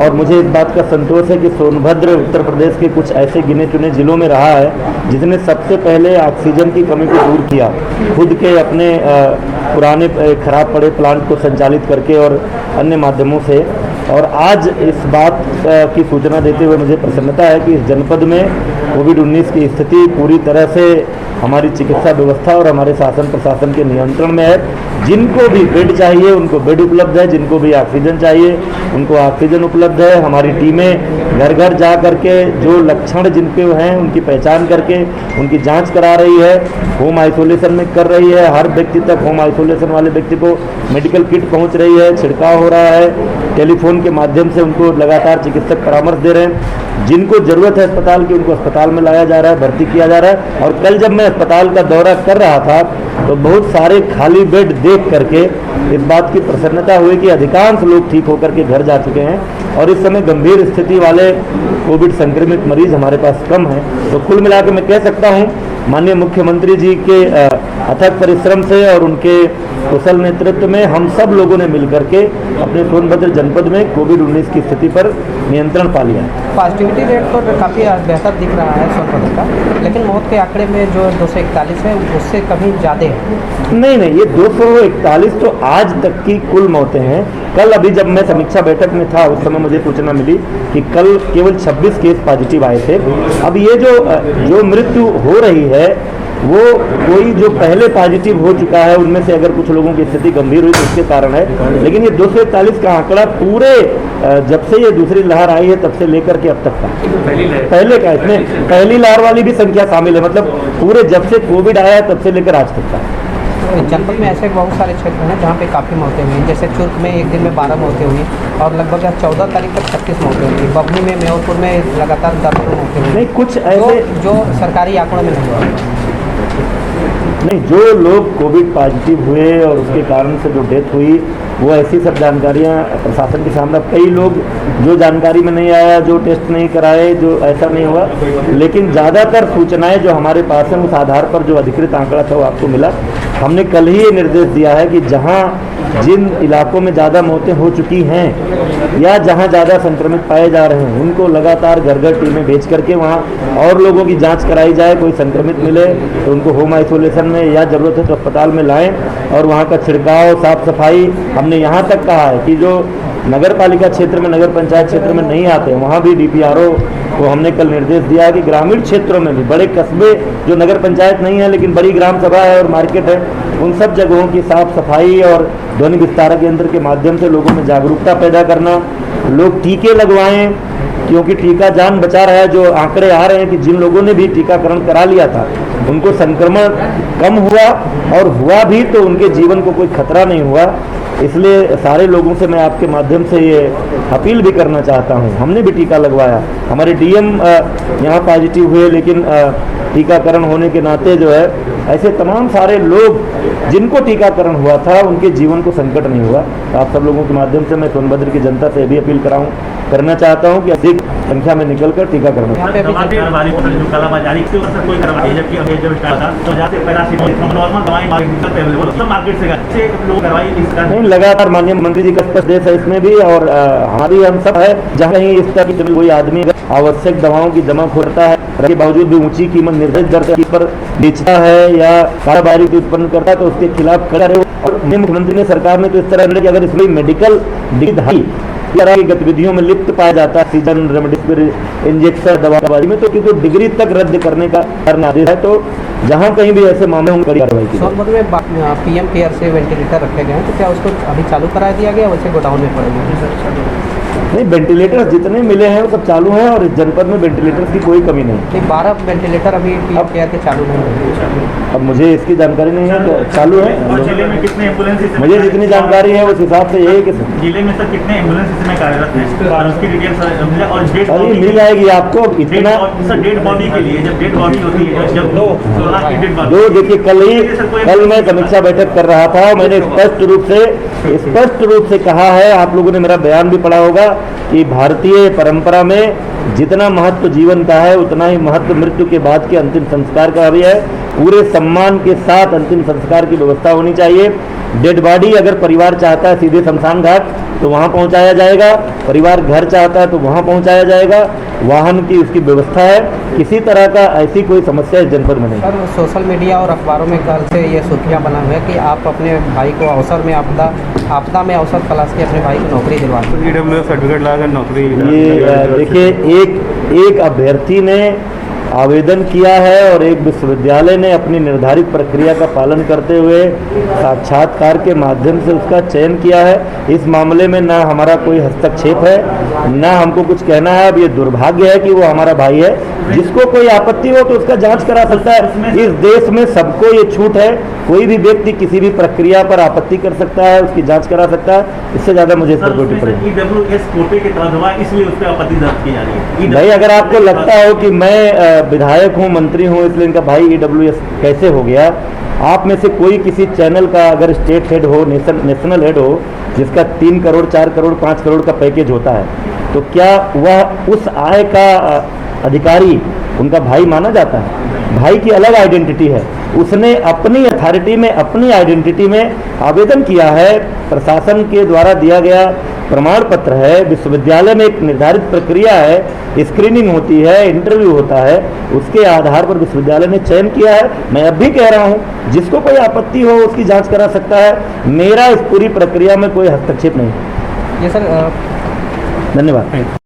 और मुझे इस बात का संतोष है कि सोनभद्र उत्तर प्रदेश के कुछ ऐसे गिने चुने जिलों में रहा है जिसने सबसे पहले ऑक्सीजन की कमी को दूर किया, खुद के अपने पुराने खराब पड़े प्लांट को संचालित करके और अन्य माध्यमों से। और आज इस बात की सूचना देते हुए मुझे प्रसन्नता है कि इस जनपद में कोविड-19 की स्थिति पूरी तरह से हमारी चिकित्सा व्यवस्था और हमारे शासन प्रशासन के नियंत्रण में है। जिनको भी बेड चाहिए उनको बेड उपलब्ध है, जिनको भी ऑक्सीजन चाहिए उनको ऑक्सीजन उपलब्ध है। हमारी टीमें घर घर जा करके जो लक्षण जिनके हैं उनकी पहचान करके उनकी जांच करा रही है, होम आइसोलेशन में कर रही है। हर व्यक्ति तक, होम आइसोलेशन वाले व्यक्ति को मेडिकल किट पहुंच रही है, छिड़काव हो रहा है, टेलीफोन के माध्यम से उनको लगातार चिकित्सक परामर्श दे रहे हैं। जिनको ज़रूरत है अस्पताल की उनको अस्पताल में लाया जा रहा है, भर्ती किया जा रहा है। और कल जब मैं अस्पताल का दौरा कर रहा था तो बहुत सारे खाली बेड देख करके इस बात की प्रसन्नता हुई कि अधिकांश लोग ठीक होकर के घर जा चुके हैं और इस समय गंभीर स्थिति वाले कोविड संक्रमित मरीज हमारे पास कम हैं। तो कुल मिलाकर मैं कह सकता हूं माननीय मुख्यमंत्री जी के अथक परिश्रम से और उनके कुशल नेतृत्व में हम सब लोगों ने मिलकर के अपने सोनभद्र जनपद में कोविड-19 की स्थिति पर नियंत्रण पा लिया है। पॉजिटिविटी रेट तो काफ़ी बेहतर दिख रहा है सोनभद्र का, लेकिन मौत के आंकड़े में जो 241 है उससे कभी ज़्यादा है। नहीं, ये 241 तो आज तक की कुल मौतें हैं। कल अभी जब मैं समीक्षा बैठक में था उस समय मुझे सूचना मिली कि कल केवल 26 केस पॉजिटिव आए थे। अब ये जो मृत्यु हो रही है वो कोई जो पहले पॉजिटिव हो चुका है उनमें से अगर कुछ लोगों की स्थिति गंभीर हुई तो उसके कारण है। लेकिन ये 241 का आंकड़ा पूरे जब से ये दूसरी लहर आई है तब से लेकर के अब तक का पहले का, इसमें पहली लहर वाली भी संख्या शामिल है, मतलब पूरे जब से कोविड आया है तब से लेकर आज तक का। जनपद में ऐसे बहुत सारे क्षेत्र हैं जहाँ पे काफ़ी मौतें हुई, जैसे चुर्क में एक दिन में 12 मौतें हुई और लगभग 14 तारीख तक 36 मौतें हुई। बबनी में, मेहरपुर में लगातार 10 मौतें हुई। नहीं, कुछ ऐसे जो सरकारी आंकड़ों में नहीं हुआ। नहीं, जो लोग कोविड पॉजिटिव हुए और उसके कारण से जो डेथ हुई वो ऐसी सब जानकारियां प्रशासन के सामने। कई लोग जो जानकारी में नहीं आया, जो टेस्ट नहीं कराए, जो ऐसा नहीं हुआ, लेकिन ज़्यादातर सूचनाएं जो हमारे पास हैं उस आधार पर जो अधिकृत आंकड़ा था वो आपको मिला। हमने कल ही ये निर्देश दिया है कि जिन इलाकों में ज़्यादा मौतें हो चुकी हैं या जहां ज़्यादा संक्रमित पाए जा रहे हैं उनको लगातार घर घर टीमें भेज करके वहां और लोगों की जांच कराई जाए। कोई संक्रमित मिले तो उनको होम आइसोलेशन में या ज़रूरत है तो अस्पताल में लाएं और वहां का छिड़काव, साफ सफाई। हमने यहाँ तक कहा है कि जो नगर पालिका क्षेत्र में, नगर पंचायत क्षेत्र में नहीं आते वहाँ भी DPRO को हमने कल निर्देश दिया है कि ग्रामीण क्षेत्रों में भी, बड़े कस्बे जो नगर पंचायत नहीं है लेकिन बड़ी ग्राम सभा है और मार्केट है, उन सब जगहों की साफ सफाई और ध्वनि विस्तारक यंत्र के माध्यम से लोगों में जागरूकता पैदा करना। लोग टीके लगवाएं क्योंकि टीका जान बचा रहा है। जो आंकड़े आ रहे हैं कि जिन लोगों ने भी टीकाकरण करा लिया था उनको संक्रमण कम हुआ और हुआ भी तो उनके जीवन को कोई खतरा नहीं हुआ। इसलिए सारे लोगों से मैं आपके माध्यम से ये अपील भी करना चाहता हूँ। हमने भी टीका लगवाया, हमारे DM यहाँ पॉजिटिव हुए लेकिन टीकाकरण होने के नाते जो है ऐसे तमाम सारे लोग जिनको टीकाकरण हुआ था उनके जीवन को संकट नहीं हुआ। तो आप सब लोगों के माध्यम से मैं सोनभद्र की जनता से भी अपील करना चाहता हूँ कि अधिक संख्या में निकलकर टीकाकरण। नहीं, लगातार माननीय मंत्री जी का स्पष्ट देश है इसमें भी और हमारी हम सब है जहाँ कहीं इस तरह की कोई आदमी आवश्यक दवाओं की जमा खोलता है के बावजूद भी ऊंची कीमत निर्धारित दर पर बेचता है या कारोबारी उत्पन्न करता है तो उसके खिलाफ खड़ा रहे। और मुख्यमंत्री ने, सरकार ने तो इस तरह निर्णय कि अगर इसमें मेडिकल डिग्री तरह की गतिविधियों में लिप्त पाया जाता है, सीजन रेमडेसिविर इंजेक्शन दवाबाजी में, तो किसी डिग्री तक रद्द करने का आदेश है। तो जहाँ कहीं भी ऐसे मामले होंगे कड़ी कार्रवाई की। सोनभद्र में PM केयर से वेंटिलेटर रखे गए हैं, तो क्या उसको अभी चालू करा दिया गया, वैसे गोडाउन में पड़ेगा? नहीं, वेंटिलेटर जितने मिले हैं वो सब चालू हैं और इस जनपद में वेंटिलेटर्स की कोई कमी नहीं। 12 वेंटिलेटर अभी PM केयर के चालू नहीं। अब मुझे इसकी जानकारी नहीं है, तो चालू है। जिले में कितने एम्बुलेंस, मुझे जितनी जानकारी है उस हिसाब से यही कि जिले में सर कितने एम्बुलेंस इसमें कार्यरत है और उसकी डिटेल्स और डेड अभी मिल जाएगी आपको। इतना सर डेड बॉडी के लिए, जब डेड बॉडी होती है, जब जो देखिए कल मैं समीक्षा बैठक कर रहा था, मैंने स्पष्ट रूप से कहा है, आप लोगों ने मेरा बयान भी पढ़ा होगा कि भारतीय परंपरा में जितना महत्व जीवन का है उतना ही महत्व मृत्यु के बाद के अंतिम संस्कार का भी है। पूरे सम्मान के साथ अंतिम संस्कार की व्यवस्था होनी चाहिए। डेड बॉडी अगर परिवार चाहता है सीधे शमशान घाट तो वहाँ पहुँचाया जाएगा, परिवार घर चाहता है तो वहाँ पहुँचाया जाएगा, वाहन की उसकी व्यवस्था है, किसी तरह का ऐसी कोई समस्या इस जनपद में नहीं। सर सोशल मीडिया और अखबारों में कल से ये सुर्खियाँ बना हुआ है कि आप अपने भाई को अवसर में आपदा में अवसर तलाश के अपने भाई को नौकरी दिलवा दें। ईडब्ल्यूएस सर्टिफिकेट लाकर नौकरी ये देखिए, एक अभ्यर्थी ने आवेदन किया है और एक विश्वविद्यालय ने अपनी निर्धारित प्रक्रिया का पालन करते हुए साक्षात्कार के माध्यम से उसका चयन किया है। इस मामले में ना हमारा कोई हस्तक्षेप है, ना हमको कुछ कहना है। अब ये दुर्भाग्य है कि वो हमारा भाई है, जिसको कोई आपत्ति हो तो उसका जांच करा सकता है। इस देश में सबको ये छूट है, कोई भी व्यक्ति किसी भी प्रक्रिया पर आपत्ति कर सकता है, उसकी जांच करा सकता है। इससे ज़्यादा मुझे इस पर कोई टिप्पणी ईडब्ल्यूएस कोटे के तहत हुआ, इसलिए उस पर आपत्ति दर्ज की जा रही है। भाई, अगर आपको लगता हो कि मैं विधायक हूँ, मंत्री हूँ, इसलिए इनका भाई ईडब्ल्यूएस कैसे हो गया, आप में से कोई किसी चैनल का अगर स्टेट हेड हो, नेशनल हेड हो, जिसका 3 करोड़ 4 करोड़ 5 करोड़ का पैकेज होता है, तो क्या वह उस आय का अधिकारी उनका भाई माना जाता है? भाई की अलग आइडेंटिटी है, उसने अपनी अथॉरिटी में, अपनी आइडेंटिटी में आवेदन किया है, प्रशासन के द्वारा दिया गया प्रमाण पत्र है, विश्वविद्यालय में एक निर्धारित प्रक्रिया है, स्क्रीनिंग होती है, इंटरव्यू होता है, उसके आधार पर विश्वविद्यालय ने चयन किया है। मैं अब भी कह रहा हूँ, जिसको कोई आपत्ति हो उसकी जांच करा सकता है। मेरा इस पूरी प्रक्रिया में कोई हस्तक्षेप नहीं। ये सर धन्यवाद।